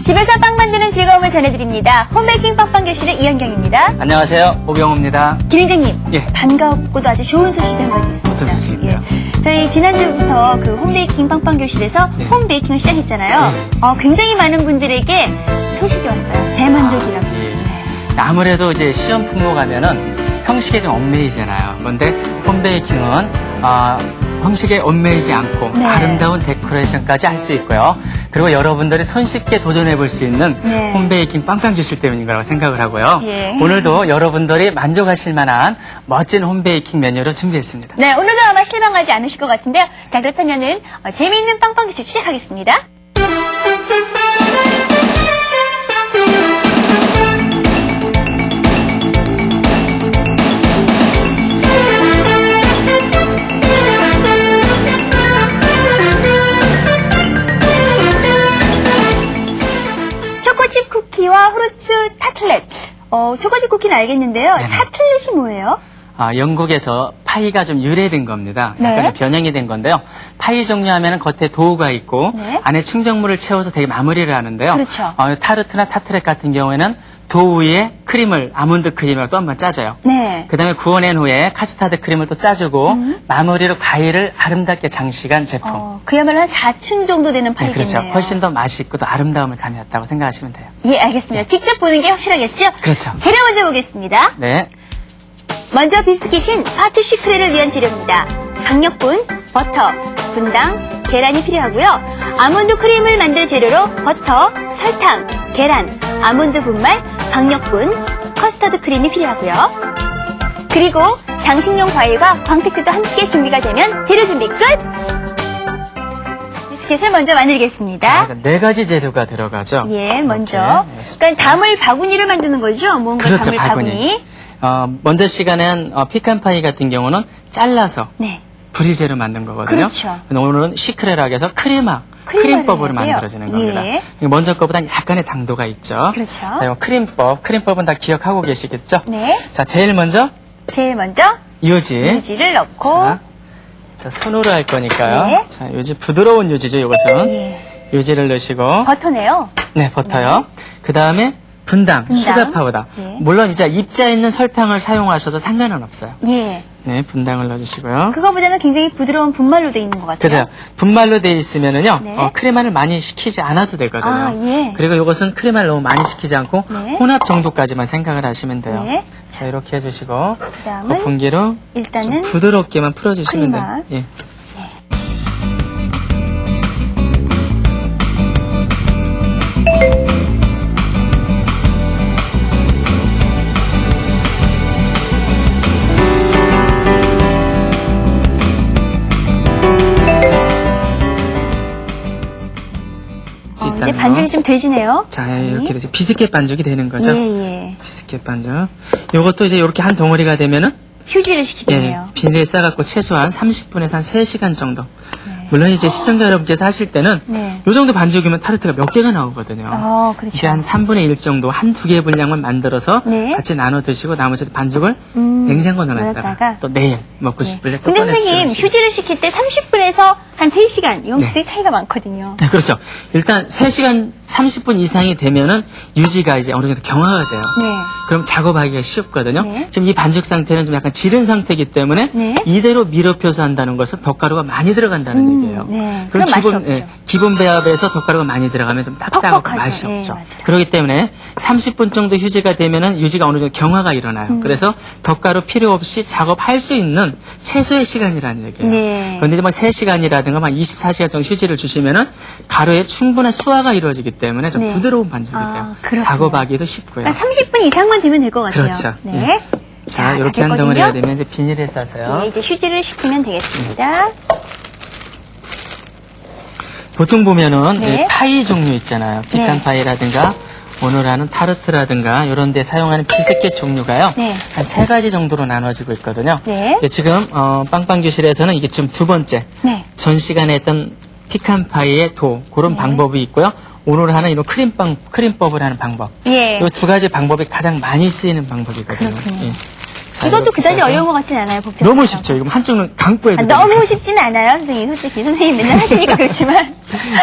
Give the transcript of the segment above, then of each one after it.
집에서 빵 만드는 즐거움을 전해드립니다. 홈베이킹 빵빵 교실의 이현경입니다. 안녕하세요. 오병호입니다. 김현경님, 예. 반갑고도 아주 좋은 소식이 한 가지 있습니다. 어떤 소식인가요? 저희 지난주부터 그 홈베이킹 빵빵 교실에서 네. 홈베이킹을 시작했잖아요. 네. 굉장히 많은 분들에게 소식이 왔어요. 대만족이라고. 예. 아무래도 이제 시험 품목 가면은 형식에 좀 얽매이잖아요. 그런데 홈베이킹은 형식에 얽매이지 않고 네. 아름다운 데코레이션까지 할 수 있고요. 그리고 여러분들이 손쉽게 도전해 볼 수 있는 네. 홈베이킹 빵빵 교실 때문인 거라고 생각을 하고요. 예. 오늘도 여러분들이 만족하실 만한 멋진 홈베이킹 메뉴를 준비했습니다. 네, 오늘도 아마 실망하지 않으실 것 같은데요. 자, 그렇다면은 재미있는 빵빵 교실 시작하겠습니다. 초코칩 쿠키와 후르츠 타틀렛. 초코칩 쿠키는 알겠는데요. 네네. 타틀렛이 뭐예요? 영국에서 파이가 좀 유래된 겁니다. 네. 약간 변형이 된 건데요. 파이 종류 하면은 겉에 도우가 있고 네. 안에 충전물을 채워서 되게 마무리를 하는데요. 그렇죠. 타르트나 타트렛 같은 경우에는 도우 위에 크림을 아몬드 크림을 또 한번 짜줘요. 네. 그 다음에 구워낸 후에 카스타드 크림을 또 짜주고 마무리로 과일을 아름답게 장식한 제품. 그야말로 한 4층 정도 되는 네, 파이겠네요. 그렇죠. 훨씬 더 맛있고 또 아름다움을 가미했다고 생각하시면 돼요. 예, 알겠습니다. 직접 보는 게 확실하겠죠? 그렇죠. 재료 먼저 보겠습니다. 네. 먼저 비스킷인 파트 시크레를 위한 재료입니다. 강력분, 버터, 분당, 계란이 필요하고요. 아몬드 크림을 만들 재료로 버터, 설탕, 계란, 아몬드 분말, 강력분, 커스터드 크림이 필요하고요. 그리고 장식용 과일과 광택제도 함께 준비가 되면 재료 준비 끝! 비스킷을 먼저 만들겠습니다. 자, 4가지 재료가 들어가죠. 예, 먼저. 이렇게. 그러니까 다물 바구니를 만드는 거죠? 뭔가 그렇죠, 다물 바구니. 바구니. 먼저 시간엔 피칸파이 같은 경우는 잘라서 네. 브리제로 만든 거거든요. 그렇죠. 근데 오늘은 시크레라고 해서 크림법으로 해야 돼요. 만들어지는 겁니다. 예. 먼저 거보다는 약간의 당도가 있죠. 그렇죠. 자, 이거 크림법은 다 기억하고 계시겠죠? 네. 자, 제일 먼저 제일 먼저 유지. 유지를 넣고 자, 손으로 할 거니까요. 네. 자, 유지 부드러운 유지죠, 이것은. 예. 유지를 넣으시고 버터네요. 네, 버터요. 그 다음에 분당, 슈가 파우더. 예. 물론 이제 입자 있는 설탕을 사용하셔도 상관은 없어요. 예. 네, 분당을 넣어주시고요. 그거보다는 굉장히 부드러운 분말로 돼 있는 것 같아요. 그죠. 분말로 되어 있으면은요, 네. 크레마를 많이 식히지 않아도 되거든요. 아, 예. 그리고 이것은 크레마를 너무 많이 식히지 않고 네. 혼합 정도까지만 생각을 하시면 돼요. 네. 자, 이렇게 해주시고, 그다음은 거품기로 일단은 좀 부드럽게만 풀어주시면 크레마. 돼요. 예. 이제 반죽이 좀 되지네요. 자, 이렇게 돼서 비스켓 반죽이 되는 거죠. 예. 비스켓 반죽. 요것도 이제 이렇게 한 덩어리가 되면은 휴지를 시키겠네요. 비닐에 싸갖고 최소한 30분에서 한 3시간 정도. 물론 이제 시청자 여러분께서 하실 때는 네. 요 정도 반죽이면 타르트가 몇 개가 나오거든요. 그렇죠. 이제 한 3분의 1 정도, 한두 개 분량만 만들어서 네. 같이 나눠 드시고 나머지 반죽을 냉장고에 넣어놨다가 넣었다가. 또 내일 먹고 싶을 때 또 근데 꺼내서 선생님, 드시고. 휴지를 시킬 때 30분에서 한 3시간, 이건 네. 굉장히 차이가 많거든요. 네, 그렇죠. 일단 3시간 30분 이상이 되면은 유지가 이제 어느 정도 경화가 돼요. 네. 그럼 작업하기가 쉽거든요. 네. 지금 이 반죽 상태는 좀 약간 지른 상태이기 때문에 네. 이대로 밀어펴서 한다는 것은 덧가루가 많이 들어간다는 얘기예요. 네. 그럼 그럼 맛이 없죠. 기본 배합에서 덧가루가 많이 들어가면 좀 딱딱하고 퍽퍽하죠. 맛이 네, 없죠. 맞아요. 그렇기 때문에 30분 정도 휴지가 되면은 유지가 어느 정도 경화가 일어나요. 그래서 덧가루 필요 없이 작업할 수 있는 최소의 시간이라는 얘기예요. 네. 그런데 뭐 3시간이라든가 한 24시간 정도 휴지를 주시면은 가루에 충분한 수화가 이루어지기 때문에 좀 네. 부드러운 반죽이 돼요. 그렇군요. 작업하기도 쉽고요. 그러니까 30분 이상만 되면 될 것 같아요. 그렇죠. 네. 자, 다 이렇게 한 됐거든요. 덩어리가 되면 이제 비닐에 싸서요. 네, 이제 휴지를 시키면 되겠습니다. 보통 보면은 네. 이 파이 종류 있잖아요. 피칸 네. 파이라든가 오늘 하는 타르트라든가 이런 데 사용하는 비스켓 종류가요. 네. 한 3가지 정도로 나눠지고 있거든요. 네. 지금 빵빵 교실에서는 이게 좀 두 번째. 네. 전 시간에 했던 피칸 파이의 그런 네. 방법이 있고요. 오늘 하는 이런 크림법을 하는 방법. 예. 이 두 가지 방법이 가장 많이 쓰이는 방법이거든요. 그렇군요. 예. 자, 이것도 이렇게 그다지 해서 어려운 것 같진 않아요. 복잡하지 너무 않고. 쉽죠. 이거 한쪽은 감고 해도 너무 쉽진 않아요, 선생님. 솔직히 선생님 맨날 하시니까 그렇지만.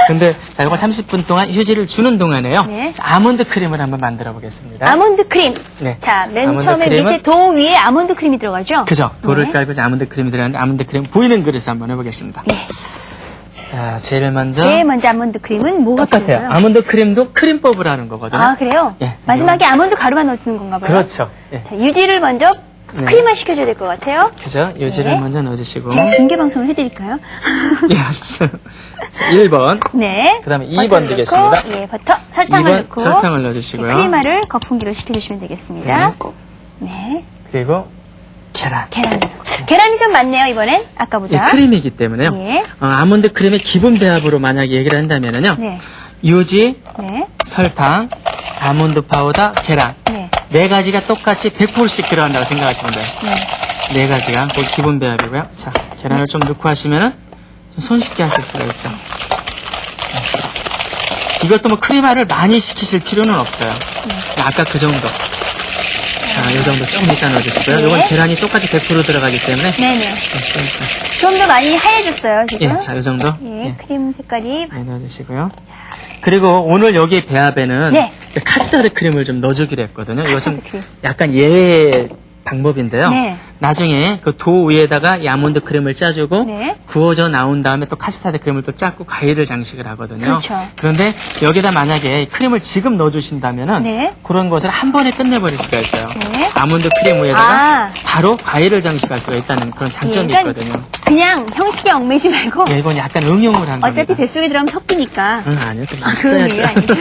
근데 자, 이거 30분 동안 휴지를 주는 동안에요. 네. 아몬드 크림을 한번 만들어 보겠습니다. 아몬드 크림. 네. 자, 맨 아몬드 처음에 크림은- 밑에 도 위에 아몬드 크림이 들어가죠? 그죠? 돌을 네. 깔고 이제 아몬드 크림이 들어가는데 아몬드 크림 보이는 그릇 한번 해보겠습니다. 네. 자, 제일 먼저 제일 먼저 아몬드 크림은 뭐가 똑같아요. 필요해요? 아몬드 크림도 크림법을 하는 거거든요. 아, 그래요? 예. 마지막에 아몬드 가루만 넣어주는 건가 봐요. 그렇죠. 예. 자, 유지를 먼저 네. 크림화 시켜줘야 될 것 같아요. 그죠? 유지를 네. 먼저 넣어주시고. 제가 중계방송을 해드릴까요? 예, 하십시오. 자, 1번. 네. 그다음에 버터를 2번 넣고, 드리겠습니다. 예, 버터, 설탕을 2번 넣고. 설탕을 넣어주시고요. 크림화를 거품기로 식혀주시면 되겠습니다. 네. 그리고 계란. 계란이 좀 많네요, 이번엔. 예, 아까보다. 크림이기 때문에요. 예. 아몬드 크림의 기본 배합으로 만약에 얘기를 한다면은요. 네. 유지, 네. 설탕, 아몬드 파우더, 계란. 네. 네 가지가 똑같이 100%씩 들어간다고 생각하시면 돼요. 네. 네 가지가 그 기본 배합이고요. 자, 계란을 좀 넣고 하시면은 좀 손쉽게 하실 수가 있죠. 이것도 뭐 크림화를 많이 시키실 필요는 없어요. 아까 그 정도. 자, 이 정도 조금 이따 넣어주시고요. 네. 이건 계란이 똑같이 100% 들어가기 때문에. 네네. 좀 더 많이 하얘졌어요, 지금. 예, 자, 이 정도. 예, 예, 크림 색깔이. 많이 넣어주시고요. 그리고 오늘 여기 배합에는 네. 카스타드 크림을 좀 넣어주기로 했거든요. 이거 좀 카스타드 크림. 약간 예외 방법인데요. 네. 나중에 그 도 위에다가 이 아몬드 크림을 짜주고 네. 구워져 나온 다음에 또 카스타드 크림을 또 짰고 과일을 장식을 하거든요. 그렇죠. 그런데 여기다 만약에 크림을 지금 넣어주신다면은 네. 그런 것을 한 번에 끝내버릴 수가 있어요. 네. 아몬드 크림 위에다가 아. 바로 과일을 장식할 수가 있다는 그런 장점이 그러니까 있거든요. 그냥 형식에 얽매지 말고. 예, 이건 약간 응용을 한 어차피 겁니다. 뱃속에 들어가면 섞이니까. 응, 아니요. 또 그런 맛있어야죠. 얘기가 아니죠.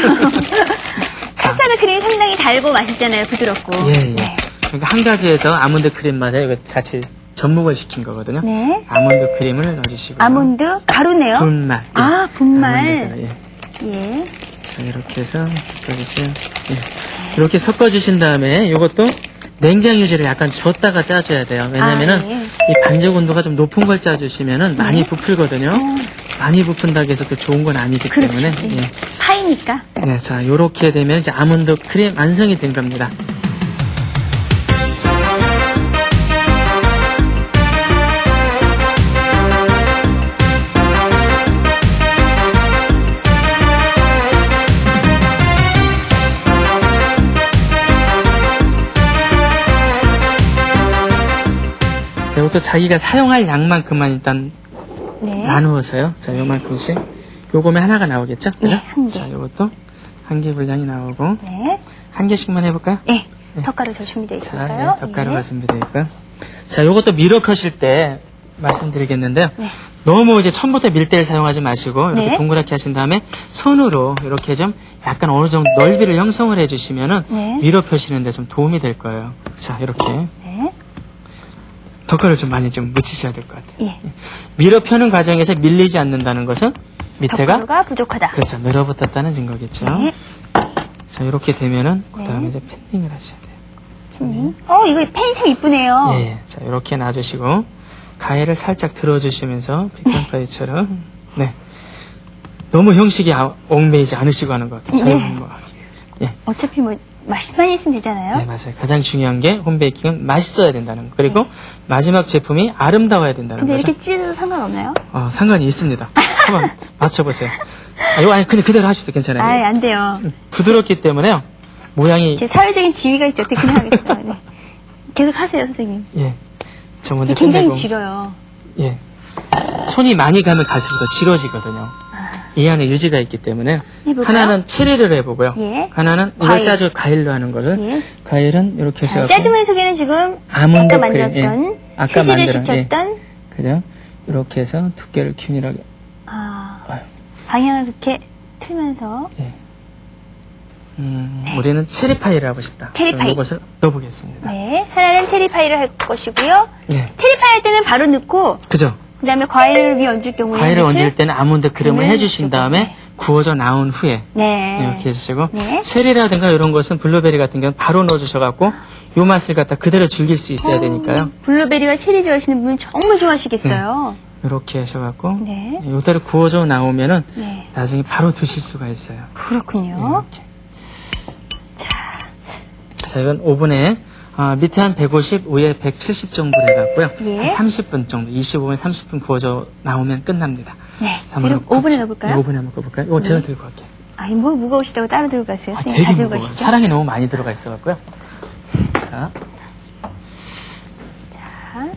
카스타드 크림이 상당히 달고 맛있잖아요, 부드럽고. 예, 예. 네. 그러니까 한 가지에서 아몬드 크림 맛에 이거 같이 접목을 시킨 거거든요. 네. 아몬드 크림을 넣어주시고. 아몬드 가루네요. 분말. 아, 분말. 아몬드가, 예. 예. 자, 이렇게 해서 섞어주세요. 예. 이렇게 섞어주신 다음에 이것도 냉장 유지를 약간 줬다가 짜줘야 돼요. 왜냐면은 아, 예. 이 반죽 온도가 좀 높은 걸 짜주시면은 많이 부풀거든요. 많이 부푼다고 해서 또 좋은 건 아니기 그렇지. 때문에. 예. 파이니까. 네, 자, 요렇게 되면 이제 아몬드 크림 완성이 된 겁니다. 이것도 자기가 사용할 양만큼만 일단 네. 나누어서요. 자, 요만큼씩. 요거면 하나가 나오겠죠? 그죠? 네, 한 개. 자, 요것도 한 개 분량이 나오고. 네. 한 개씩만 해볼까요? 예. 턱가루 저 준비되어 자, 있을까요? 예, 덧가루가 준비되어 있고요. 자, 요것도 밀어 펴실 때 말씀드리겠는데요. 네. 너무 이제 처음부터 밀대를 사용하지 마시고 이렇게 네. 동그랗게 하신 다음에 손으로 이렇게 좀 약간 어느 정도 넓이를 형성을 해주시면은 네. 밀어 펴시는데 좀 도움이 될 거예요. 자, 이렇게 네. 덧가루 좀 많이 좀 묻히셔야 될 것 같아요. 예. 밀어 펴는 과정에서 밀리지 않는다는 것은 밑에가 덧가루가 부족하다. 그렇죠, 늘어붙었다는 증거겠죠. 네. 자, 이렇게 되면은 그 다음에 네. 이제 팬딩을 하셔야 돼요. 이거 펜이 참 이쁘네요. 예, 예. 자, 이렇게 놔주시고 가위를 살짝 들어주시면서 빅방파이처럼 네. 너무 형식이 얽매이지 않으시고 하는 것 같아요. 네. 예, 어차피 뭐 맛만 있으면 되잖아요. 네, 맞아요. 가장 중요한 게 홈베이킹은 맛있어야 된다는 거. 그리고 마지막 제품이 아름다워야 된다는 근데 거죠. 이렇게 찢어도 상관없나요? 상관이 있습니다. 한번 맞춰보세요. 이거 아니 근데 그대로 하십시오. 괜찮아요. 아예 안 돼요. 부드럽기 때문에요. 모양이 제 사회적인 지위가 있죠. 어떻게 그냥 하겠어요. 네. 계속 하세요, 선생님. 예. 저 먼저 굉장히 끝내고 길어요. 예. 손이 많이 가면 갈수록 더 질어지거든요. 이 안에 유지가 있기 때문에 해볼까요? 하나는 체리를 해보고요. 예. 하나는 이걸 과일. 짜줘 과일로 하는 거를 예. 과일은 이렇게 자, 해서 짜증의 속에는 지금 아몬드 아까 크림, 만들었던 예. 아까 휴지를 만들은, 시켰던 그죠? 이렇게 해서 두께를 균일하게 아유. 방향을 그렇게 틀면서 예. 우리는 체리 파이를 하고 싶다. 체리 그럼 파이. 이것을 넣어보겠습니다. 네, 하나는 체리파이를 할 것이고요. 네. 체리파이 할 때는 바로 넣고 그죠? 그 다음에 과일을 위에 얹을 경우에는 과일을 이렇게 얹을 때는 아몬드 크림을 크림을 해주신 주고, 다음에 네. 구워져 나온 후에 네. 이렇게 해주시고 네. 체리라든가 이런 것은 블루베리 같은 경우는 바로 넣어주셔갖고 요 맛을 갖다 그대로 즐길 수 있어야 되니까요. 블루베리와 체리 좋아하시는 분은 정말 좋아하시겠어요. 이렇게 하셔갖고 네. 요대로 구워져 나오면은 네. 나중에 바로 드실 수가 있어요. 그렇군요. 이렇게. 자, 이건 오븐에 밑에 한 150, 위에 170 정도 해갖고요. 예. 한 30분 정도, 25분, 30분 구워져 나오면 끝납니다. 네. 자, 그럼 오븐에 넣어볼까요? 네, 오븐에 한번 구워볼까요? 이거 제가 들고 갈게요. 아니, 뭐 무거우시다고 따로 들고 가세요? 선생님, 되게 다 들고 무거워요. 가시죠? 사랑이 너무 많이 들어가 있어갖고요. 자, 자.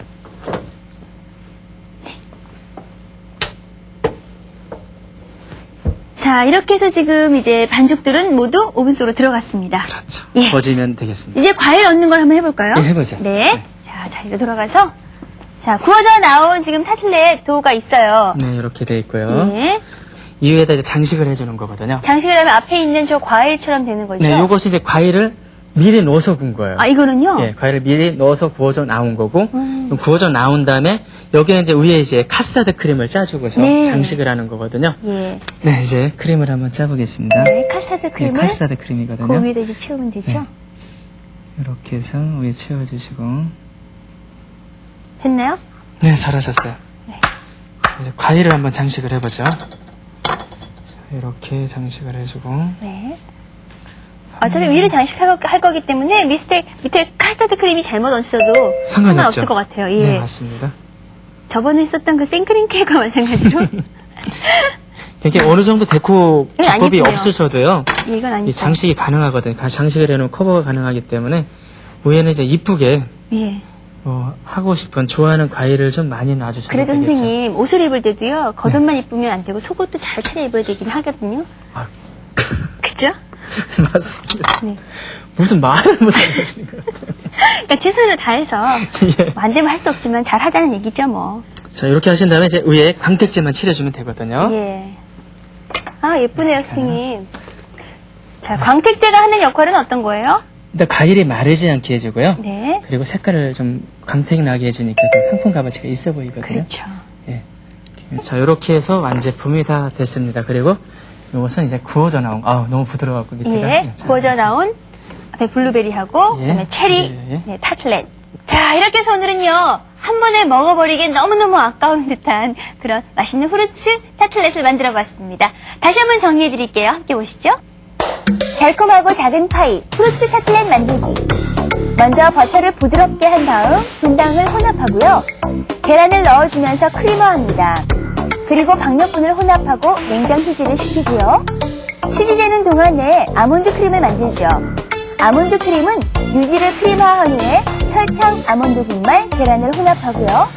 자, 이렇게 해서 지금 이제 반죽들은 모두 오븐 속으로 들어갔습니다. 그렇죠. 예. 구워지면 되겠습니다. 이제 과일 넣는 걸 한번 해볼까요? 네, 해보죠. 네. 네. 자, 자리로 돌아가서. 자, 구워져 나온 지금 타틀렛 도우가 있어요. 네, 이렇게 돼 있고요. 네. 이 위에다 이제 장식을 해주는 거거든요. 장식을 하면 앞에 있는 저 과일처럼 되는 거죠? 네, 요것이 이제 과일을 미리 넣어서 구운 거예요. 아, 이거는요? 예, 과일을 미리 넣어서 구워져 나온 거고, 음. 구워져 나온 다음에, 여기는 이제 위에 이제 카스타드 크림을 짜주고서 네. 장식을 하는 거거든요. 예. 네, 이제 크림을 한번 짜보겠습니다. 네, 카스타드 네, 크림을 카스타드 크림이거든요. 그 위에다 이제 채우면 되죠? 네. 이렇게 해서 위에 채워주시고. 됐나요? 네, 잘하셨어요. 네. 이제 과일을 한번 장식을 해보죠. 자, 이렇게 장식을 해주고. 네. 어차피 위를 장식할 거기 때문에 밑에 카스타드 크림이 잘못 얹혀도 상관이 상관없을 없죠. 것 같아요. 예. 네, 맞습니다. 저번에 했었던 그 생크림 케이크와 마찬가지로. 이게 어느 정도 데코 네, 안 기법이 예쁘네요. 없으셔도요. 예, 이건 아니죠. 이 장식이 가능하거든요. 장식을 해놓으면 커버가 가능하기 때문에 위에는 이제 이쁘게 예. 하고 싶은 좋아하는 과일을 좀 많이 놔주셔야 그래도 되겠죠. 선생님 옷을 입을 때도요 겉옷만 입으면 안 되고 속옷도 잘 차려 입어야 되긴 하거든요. 아, 그죠? 맞습니다. 네. 무슨 말을 못하시는 거예요. 그러니까 최선을 다해서 예. 안 되면 할 수 없지만 잘 하자는 얘기죠 뭐. 자, 이렇게 하신 다음에 이제 위에 광택제만 칠해주면 되거든요. 예. 아 예쁘네요 선생님. 자 광택제가 하는 역할은 어떤 거예요? 일단 과일이 마르지 않게 해주고요. 네. 그리고 색깔을 좀 광택 나게 해주니까 좀 상품 값어치가 있어 보이거든요. 그렇죠. 예. 자, 이렇게 해서 완제품이 다 됐습니다. 그리고 이것은 이제 구워져 나온, 너무 부드러워갖고 밑에가. 예. 자, 구워져 나온 앞에 블루베리하고 예. 그다음에 체리, 예. 네, 타틀렛. 자 이렇게 해서 오늘은요 한 번에 먹어버리긴 너무너무 아까운 듯한 그런 맛있는 후르츠 타틀렛을 만들어봤습니다. 다시 한번 정리해드릴게요. 함께 보시죠. 달콤하고 작은 파이 후르츠 타틀렛 만들기. 먼저 버터를 부드럽게 한 다음 분당을 혼합하고요. 계란을 넣어주면서 크리머합니다. 그리고 박력분을 혼합하고 냉장 휴지를 시키고요. 휴지되는 동안에 아몬드 크림을 만들죠. 아몬드 크림은 유지를 크림화한 후에 설탕, 아몬드 분말, 계란을 혼합하고요.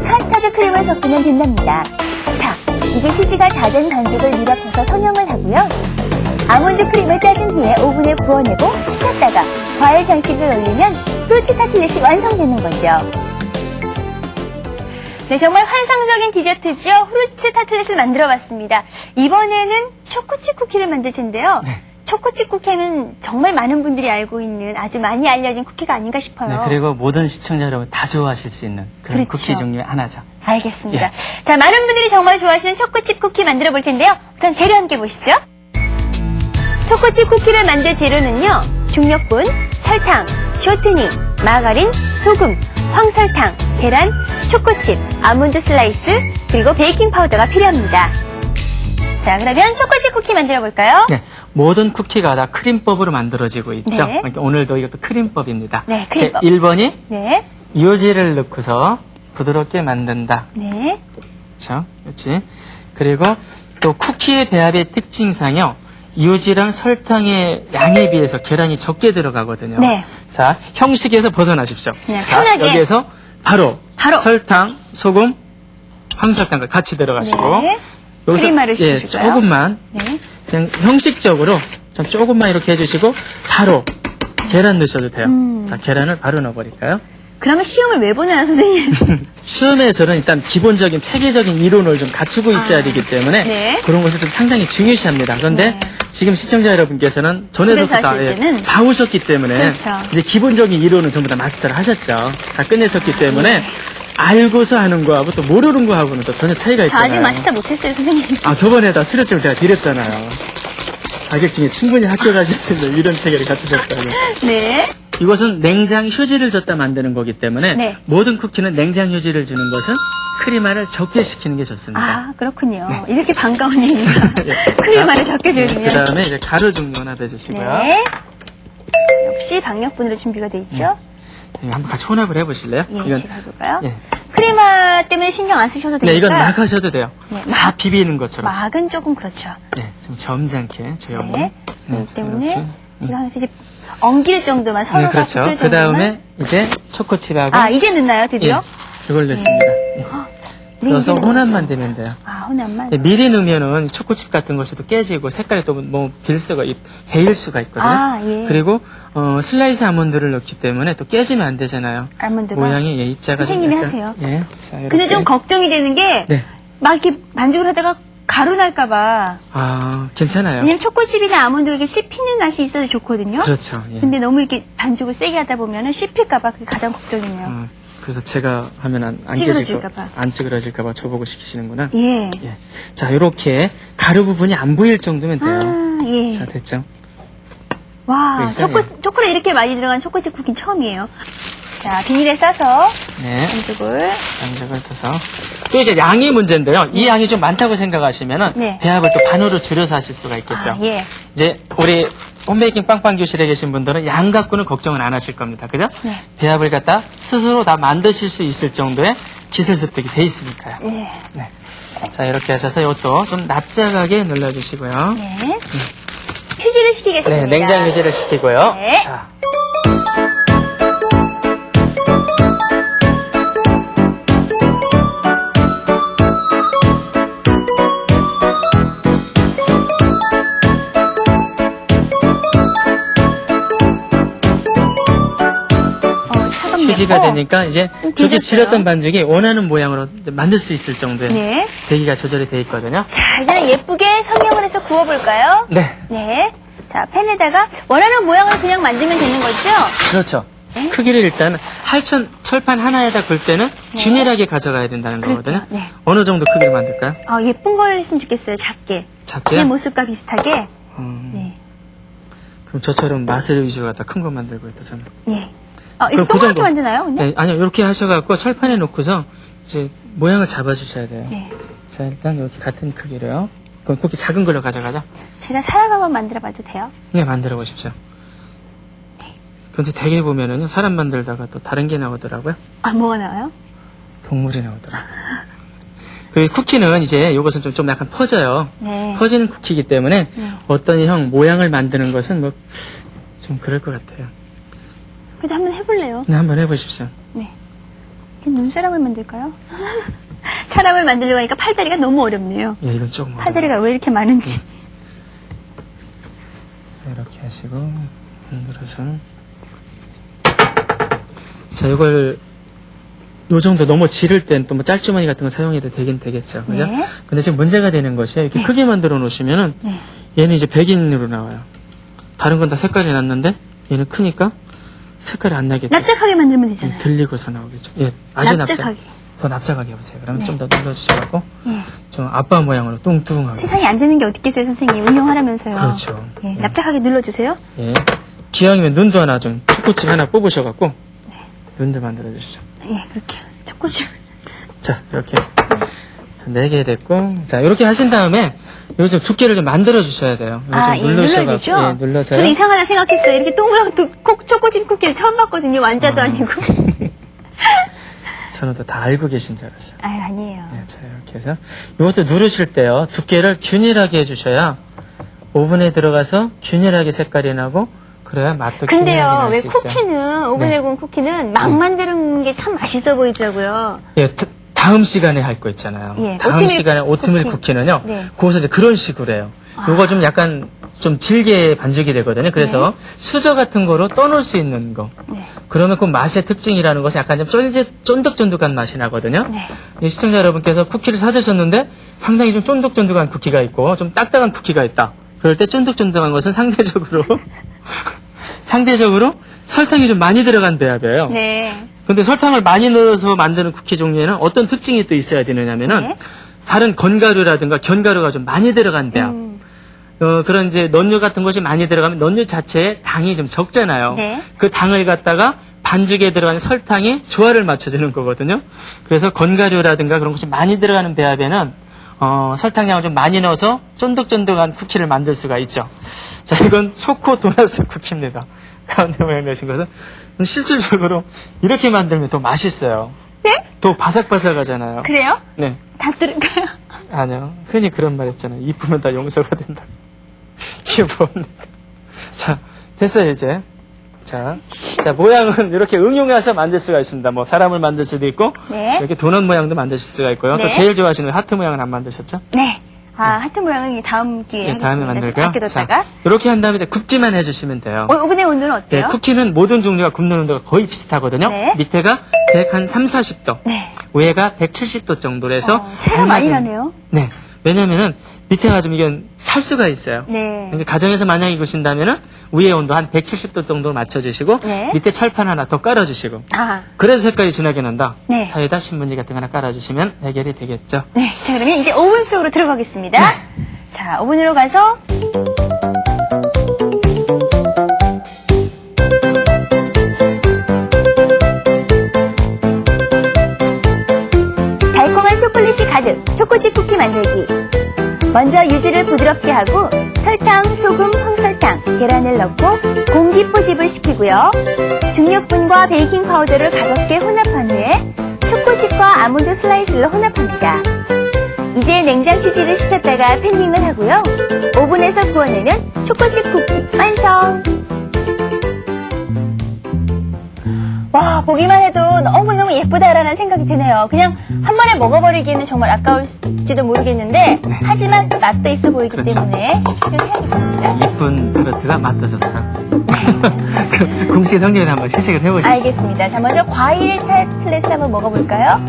카스타드 크림을 섞으면 된답니다. 자, 이제 휴지가 다 된 반죽을 밀합해서 성형을 하고요. 아몬드 크림을 짜준 후에 오븐에 구워내고 식혔다가 과일 장식을 올리면 후르츠 타틀렛이 완성되는 거죠. 네, 정말 환상적인 디저트죠. 후르츠 타틀렛을 만들어봤습니다. 이번에는 초코칩 쿠키를 만들 텐데요. 네. 초코칩 쿠키는 정말 많은 분들이 알고 있는 아주 많이 알려진 쿠키가 아닌가 싶어요. 네, 그리고 모든 시청자 여러분 다 좋아하실 수 있는 그런 그렇죠. 쿠키 종류의 하나죠. 알겠습니다. 예. 자, 많은 분들이 정말 좋아하시는 초코칩 쿠키 만들어 볼 텐데요. 우선 재료 함께 보시죠. 초코칩 쿠키를 만들 재료는요. 중력분, 설탕, 쇼트닝, 마가린, 소금, 황설탕, 계란, 초코칩, 아몬드 슬라이스, 그리고 베이킹 파우더가 필요합니다. 자, 그러면 초코칩 쿠키 만들어 볼까요? 네, 모든 쿠키가 다 크림법으로 만들어지고 있죠. 네. 그러니까 오늘도 이것도 크림법입니다. 네, 크림법. 1번이 네, 요지를 넣고서 부드럽게 만든다. 네, 그렇죠? 그렇지. 그리고 또 쿠키의 배합의 특징상요. 유지랑 설탕의 양에 비해서 계란이 적게 들어가거든요. 네. 자, 형식에서 벗어나십시오. 네, 자, 편하게. 여기에서 바로 설탕, 소금, 황설탕과 같이 들어가시고 네. 여기서 크림화를 시켜줄까요? 조금만 네. 그냥 형식적으로 좀 조금만 이렇게 해주시고 바로 계란 넣으셔도 돼요. 자, 계란을 바로 넣어버릴까요? 그러면 시험을 왜 보나요, 선생님? 시험에서는 일단 기본적인 체계적인 이론을 좀 갖추고 있어야 되기 때문에 네. 그런 것을 좀 상당히 중요시합니다. 그런데 네. 지금 시청자 여러분께서는 전에도 집에서 다, 하실 때는 다 오셨기 때문에 그렇죠. 이제 기본적인 이론은 전부 다 마스터를 하셨죠. 다 끝내셨기 때문에 네. 알고서 하는 거하고 또 모르는 거하고는 또 전혀 차이가 저 아직 있잖아요. 마스터 못했어요, 선생님. 저번에 다 수료증 제가 드렸잖아요. 자격증에 충분히 합격하실 수 있는 이런 체계를 갖추셨다고. 네. 이것은 냉장 휴지를 줬다 만드는 거기 때문에 네. 모든 쿠키는 냉장 휴지를 주는 것은 크림화를 적게 시키는 게 좋습니다. 아, 그렇군요. 이렇게 반가운 얘기가 예. 크림화를 적게 주면. 그 다음에 이제 가루 종류 하나 더 주시고요. 네. 역시 박력분으로 준비가 돼 있죠. 네, 한번 같이 혼합을 해보실래요? 예, 제가 해볼까요? 예. 크레마 때문에 신경 안 쓰셔도 되니까. 네, 이건 막 하셔도 돼요. 네, 다 비비는 것처럼. 막은 조금 그렇죠. 네, 좀 점잖게 조용히. 네. 네, 그렇기 때문에 이렇게. 이거 항상 이제 엉길 정도만 서로가 네, 그렇죠. 붙을 그 정도만. 다음에 이제 초코칩하고. 아, 이제 넣나요, 드디어? 예, 이걸 넣습니다. 예. 네, 넣어서 이제 혼합만 넣었어요. 되면 돼요. 아, 혼합만. 네, 미리 넣으면은 초코칩 같은 것이 깨지고 색깔이 또 뭐 베일 수가 있거든요. 아, 예. 그리고 슬라이스 아몬드를 넣기 때문에 또 깨지면 안 되잖아요. 알몬드가. 모양이 입자가 좀 선생님이 약간- 하세요. 예. 자, 이렇게. 근데 좀 걱정이 되는 게, 네. 막 이렇게 반죽을 하다가 가루 날까봐. 아, 괜찮아요. 왜냐면 초코칩이나 아몬드가 이렇게 씹히는 맛이 있어도 좋거든요. 그렇죠. 예. 근데 너무 이렇게 반죽을 세게 하다 보면은 씹힐까봐 그게 가장 걱정이네요. 그래서 제가 하면 안 찌그러질까봐. 안 찌그러질까봐 저보고 시키시는구나. 예. 예. 자, 이렇게 가루 부분이 안 보일 정도면 돼요. 아, 예. 자, 됐죠? 와, 그래서, 초콜릿 이렇게 많이 들어간 초코칩 쿠키는 처음이에요. 자, 비닐에 싸서 네. 반죽을. 반죽을 떠서. 또 이제 양이 문제인데요. 이 양이 좀 많다고 생각하시면은 네. 배합을 또 반으로 줄여서 하실 수가 있겠죠. 아, 예. 이제 우리 홈베이킹 빵빵 교실에 계신 분들은 양 갖고는 걱정은 안 하실 겁니다. 그죠? 네. 배합을 갖다 스스로 다 만드실 수 있을 정도의 기술 습득이 돼 있으니까요. 예. 네. 자, 이렇게 하셔서 이것도 좀 납작하게 눌러주시고요. 네. 휴지를 시키겠습니다. 네, 냉장 유지를 시키고요. 네. 자. 차갑네요. 휴지가 되니까 이제 저기 되셨어요. 지렸던 반죽이 원하는 모양으로 이제 만들 수 있을 정도의 네. 대기가 조절이 돼 있거든요. 자, 이제는 예쁘게 성형을 해서 구워볼까요? 네, 네. 자, 팬에다가 원하는 모양을 그냥 만들면 되는 거죠? 그렇죠. 네. 크기를 일단 철판 하나에다 굴 때는 균일하게 가져가야 된다는 거거든요. 네. 어느 정도 크기로 만들까요? 예쁜 걸 했으면 좋겠어요. 작게. 작게요? 제 모습과 비슷하게. 음, 네. 그럼 저처럼 맛을 위주로 갖다 큰 거 만들고 있다 저는. 네. 그럼 이거 그 동그랗게 정도. 만드나요? 근데? 네, 아니요, 이렇게 하셔갖고 철판에 놓고서 이제 모양을 잡아주셔야 돼요. 네. 자, 일단 이렇게 같은 크기로요. 그럼 그렇게 작은 걸로 가져가자. 제가 사람 한번 만들어봐도 돼요? 네, 만들어 보십시오. 근데 되게 보면은요, 사람 만들다가 또 다른 게 나오더라고요. 뭐가 나와요? 동물이 나오더라고요. 그 쿠키는 이제 이것은 좀 약간 퍼져요. 네. 퍼지는 쿠키이기 때문에 네. 어떤 형 모양을 만드는 것은 뭐 좀 그럴 것 같아요. 그래도 한번 해볼래요. 네, 한번 해보십시오. 네. 눈사람을 만들까요? 사람을 만들려고 하니까 팔다리가 너무 어렵네요. 예, 이건 조금 팔다리가 왜 이렇게 많은지. 자, 이렇게 하시고 흔들어서 자, 이걸 요 정도 너무 지를 땐 또 뭐 짤주머니 같은 거 사용해도 되긴 되겠죠. 그죠? 네. 근데 지금 문제가 되는 것이 이렇게 크게 만들어 놓으시면은 네. 얘는 이제 백인으로 나와요. 다른 건 다 색깔이 났는데 얘는 크니까 색깔이 안 나겠죠. 납작하게 만들면 되잖아요. 들리고서 나오겠죠. 예, 아주 납작하게. 더 납작하게 해보세요. 그러면 네. 좀 더 눌러주셔갖고 예. 좀 아빠 모양으로 뚱뚱하게. 세상에 안 되는 게 어디 있겠어요, 선생님. 운영하라면서요. 그렇죠. 예, 예. 납작하게 눌러주세요. 예. 기왕이면 눈도 하나 좀 초코칩 하나 뽑으셔갖고 눈도 만들어 주시죠. 예, 그렇게. 초코칩. 자, 이렇게 4개 됐고, 자, 이렇게 하신 다음에 요즘 두께를 좀 만들어 주셔야 돼요. 예, 눌러야 되죠? 예, 눌러서요. 저는 이상하다 생각했어요. 이렇게 동그란 초코칩 쿠키를 처음 봤거든요. 완자도 아니고. 저는 또 다 알고 계신 줄 알았어요. 아니에요. 예, 자, 이렇게 해서 이것도 누르실 때요. 두께를 균일하게 해주셔야 오븐에 들어가서 균일하게 색깔이 나고 그래야 맛도 균일하게 근데요, 날 왜 수 있어요. 쿠키는, 오븐에 네. 구운 쿠키는 막 만드는 게 참 맛있어 보이더라고요. 예, 다음 시간에 할 거 있잖아요. 예, 다음 오트밀 시간에 오트밀 쿠키. 쿠키는요. 네. 거기서 이제 그런 식으로 해요. 요거 좀 약간 좀 질게 반죽이 되거든요. 그래서 수저 같은 거로 떠놓을 수 있는 거. 네. 그러면 그 맛의 특징이라는 것이 약간 좀 쫀득쫀득한 맛이 나거든요. 네. 이 시청자 여러분께서 쿠키를 사드셨는데 상당히 좀 쫀득쫀득한 쿠키가 있고 좀 딱딱한 쿠키가 있다. 그럴 때 쫀득쫀득한 것은 상대적으로 설탕이 좀 많이 들어간 배합이에요. 네. 근데 설탕을 많이 넣어서 만드는 쿠키 종류에는 어떤 특징이 또 있어야 되느냐면은 네. 다른 건가루라든가 견가루가 좀 많이 들어간 배합. 그런 이제 넌류 같은 것이 많이 들어가면 넌류 자체에 당이 좀 적잖아요. 네. 그 당을 갖다가 반죽에 들어가는 설탕이 조화를 맞춰주는 거거든요. 그래서 건가루라든가 그런 것이 많이 들어가는 배합에는 설탕량을 좀 많이 넣어서 쫀득쫀득한 쿠키를 만들 수가 있죠. 자, 이건 초코 도넛 쿠키입니다. 가운데 모양 내신 것은 실질적으로 이렇게 만들면 더 맛있어요. 네? 더 바삭바삭하잖아요. 그래요? 네. 다 들을까요? 아니요. 흔히 그런 말 했잖아요. 이쁘면 다 용서가 된다. 이게 뭡니까? 자, 됐어요, 이제. 자, 모양은 이렇게 응용해서 만들 수가 있습니다. 뭐, 사람을 만들 수도 있고, 네. 이렇게 도넛 모양도 만드실 수가 있고요. 네. 또 제일 좋아하시는 하트 모양은 안 만드셨죠? 네. 하트 모양은 다음 기회에 네, 다음에 만들고요. 아껴뒀다가. 이렇게 한 다음에 이제 굽기만 해주시면 돼요. 오븐의 온도는 네, 어때요? 쿠키는 모든 종류가 굽는 온도가 거의 비슷하거든요. 네. 밑에가 130, 40도, 네. 위에가 170도 정도로 해서 차이가 많이 나네요. 네. 왜냐면은 밑에가 좀 이건 탈 수가 있어요. 네. 근데 가정에서 만약에 익으신다면은 위에 온도 한 170도 정도로 맞춰주시고 네. 밑에 철판 하나 더 깔아주시고 그래서 색깔이 진하게 난다. 네. 사이에다 신문지 같은 거 하나 깔아주시면 해결이 되겠죠. 네. 자, 그러면 이제 오븐 속으로 들어가겠습니다. 네. 자, 오븐으로 가서 달콤한 초콜릿이 가득 초코칩 쿠키 만들기. 먼저 유지를 부드럽게 하고 설탕, 소금, 황설탕, 계란을 넣고 공기 포집을 시키고요. 중력분과 베이킹 파우더를 가볍게 혼합한 후에 초코칩과 아몬드 슬라이스를 혼합합니다. 이제 냉장 휴지를 식혔다가 팬딩을 하고요. 오븐에서 구워내면 초코칩 쿠키 완성! 와, 보기만 해도 너무너무 예쁘다라는 생각이 드네요. 그냥 한 번에 먹어버리기에는 정말 아까울지도 모르겠는데 하지만 또 맛도 있어 보이기 그렇죠. 때문에 시식을 해야겠습니다. 예쁜 타르트가 맛도 좋더라고. 그 공식 성님을 한번 시식을 해보시죠. 알겠습니다. 자, 먼저 과일 타르트렛을 한번 먹어볼까요?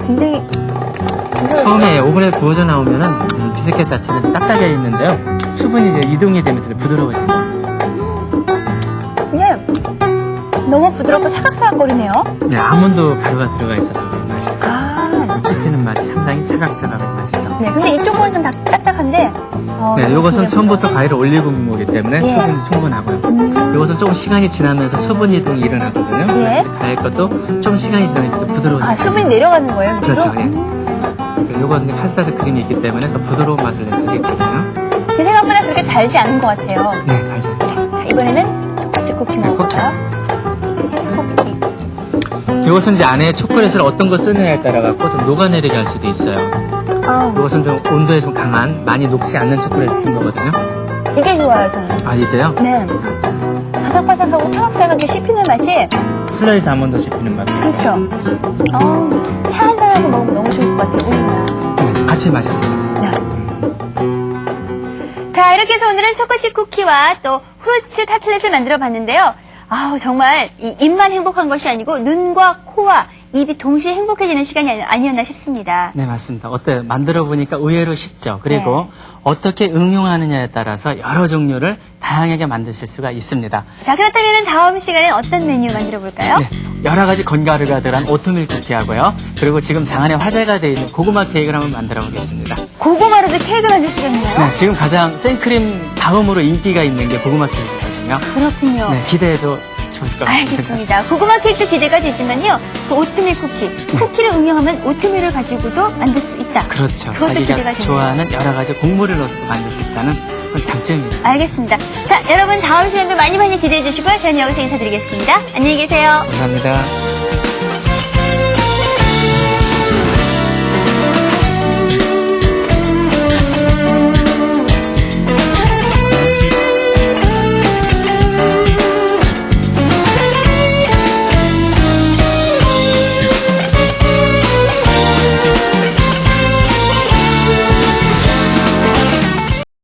굉장히 처음에 오븐에 구워져 나오면은 비스켓 자체는 딱딱해 있는데요. 수분이 이제 이동이 되면서 부드러워져요. 그냥 너무 부드럽고 사각사각거리네요. 네, 아몬드 가루가 들어가 있어서 그런 맛이. 아, 씹히는 맛이 상당히 사각사각한 맛이죠. 네. 근데 이쪽은 좀 딱딱한데. 네, 너무 요것은 신기합니다. 처음부터 과일을 올리고 거기 때문에 예. 수분이 충분하고요. 요것은 조금 시간이 지나면서 수분 이동이 일어나거든요. 예. 그래서 과일 것도 좀 시간이 지나면서 부드러워져요. 아, 수분이 내려가는 거예요? 밑으로? 그렇죠. 예. 요거는 카스타드 크림이 있기 때문에 더 부드러운 맛을 낼 수 있거든요. 제 생각보다 그렇게 달지 않은 것 같아요. 네, 달죠. 자, 이번에는 초코칩 쿠키 먹어볼까요? 쿠키. 요것은 이제 안에 초콜릿을 어떤 거 쓰느냐에 따라 갖고 좀 녹아내리게 할 수도 있어요. 요것은 좀 온도에 좀 강한, 많이 녹지 않는 초콜릿을 쓴 거거든요. 이게 좋아요, 저는. 아, 이때요? 네. 바삭바삭하고 사각사각하게 씹히는 맛이. 슬라이스 아몬드 씹히는 맛. 그렇죠. 차 한잔하고 먹으면 너무 좋을 것 같아요. 우유랑. 같이 마셔주세요. 자, 이렇게 해서 오늘은 초코칩 쿠키와 또 후르츠 타틀렛을 만들어 봤는데요. 아우, 정말 이 입만 행복한 것이 아니고 눈과 코와 입이 동시에 행복해지는 시간이 아니었나 싶습니다. 네, 맞습니다. 어때요? 만들어 보니까 의외로 쉽죠. 그리고 네. 어떻게 응용하느냐에 따라서 여러 종류를 다양하게 만드실 수가 있습니다. 자, 그렇다면 다음 시간엔 어떤 메뉴 만들어 볼까요? 네, 여러 가지 건가루가 들어간 오트밀 쿠키하고요. 그리고 지금 장안에 화제가 되어 있는 고구마 케이크를 한번 만들어 보겠습니다. 고구마로도 케이크 만들 수가 있나요? 네, 지금 가장 생크림 다음으로 인기가 있는 게 고구마 케이크거든요. 그렇군요. 네, 기대해도 좋을 것 같습니다. 알겠습니다. 고구마 케이크도 기대가 되지만요. 그 오트밀 쿠키. 쿠키를 응용하면 오트밀을 가지고도 만들 수 있다. 그렇죠. 그것도 기대가 자기가 되네요. 좋아하는 여러 가지 곡물을 넣어서 만들 수 있다는 그런 장점이 있습니다. 알겠습니다. 자, 여러분 다음 시간도 많이 기대해 주시고요. 저는 여기서 인사드리겠습니다. 안녕히 계세요. 감사합니다.